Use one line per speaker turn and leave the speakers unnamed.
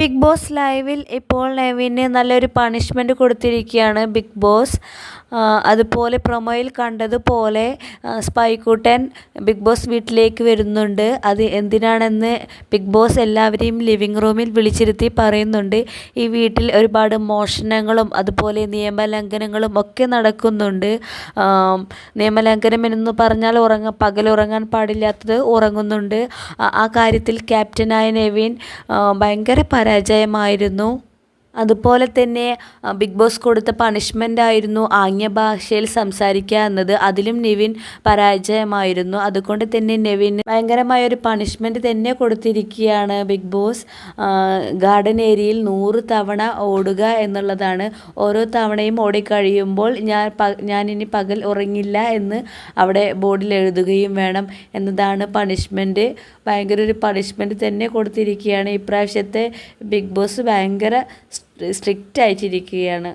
Big boss ലൈവിൽ ഇപ്പോൾ നെവിന് നല്ലൊരു പണിഷ്മെൻറ്റ് കൊടുത്തിരിക്കുകയാണ് ബിഗ് ബോസ്. അതുപോലെ പ്രൊമോയിൽ കണ്ടതുപോലെ സ്പൈക്കൂട്ടൻ ബിഗ് ബോസ് വീട്ടിലേക്ക് വരുന്നുണ്ട്. അത് എന്തിനാണെന്ന് ബിഗ് ബോസ് എല്ലാവരെയും ലിവിങ് റൂമിൽ വിളിച്ചിരുത്തി പറയുന്നുണ്ട്. ഈ വീട്ടിൽ ഒരുപാട് മോഷണങ്ങളും അതുപോലെ നിയമലംഘനങ്ങളും ഒക്കെ നടക്കുന്നുണ്ട്. നിയമലംഘനം എന്ന് പറഞ്ഞാൽ പകലുറങ്ങാൻ പാടില്ലാത്തത് ഉറങ്ങുന്നുണ്ട്. ആ കാര്യത്തിൽ ക്യാപ്റ്റനായ നെവിൻ ഭയങ്കര പരാജയമായിരുന്നു. അതുപോലെ തന്നെ ബിഗ് ബോസ് കൊടുത്ത പണിഷ്മെൻ്റ് ആയിരുന്നു ആംഗ്യ ഭാഷയിൽ സംസാരിക്കുക എന്നത്. അതിലും നെവിൻ പരാജയമായിരുന്നു. അതുകൊണ്ട് തന്നെ നെവിന് ഭയങ്കരമായൊരു പണിഷ്മെൻറ്റ് തന്നെ കൊടുത്തിരിക്കുകയാണ് ബിഗ് ബോസ്. ഗാർഡൻ ഏരിയയിൽ 100 തവണ ഓടുക എന്നുള്ളതാണ്. ഓരോ തവണയും ഓടിക്കഴിയുമ്പോൾ ഞാനിനി പകൽ ഉറങ്ങില്ല എന്ന് അവിടെ ബോർഡിൽ എഴുതുകയും വേണം എന്നതാണ് പണിഷ്മെൻറ്റ്. ഭയങ്കര ഒരു പണിഷ്മെൻറ്റ് തന്നെ കൊടുത്തിരിക്കുകയാണ്. ഇപ്രാവശ്യത്തെ ബിഗ് ബോസ് ഭയങ്കര സ്ട്രിക്റ്റ് ആയിട്ടിരിക്കുകയാണ്.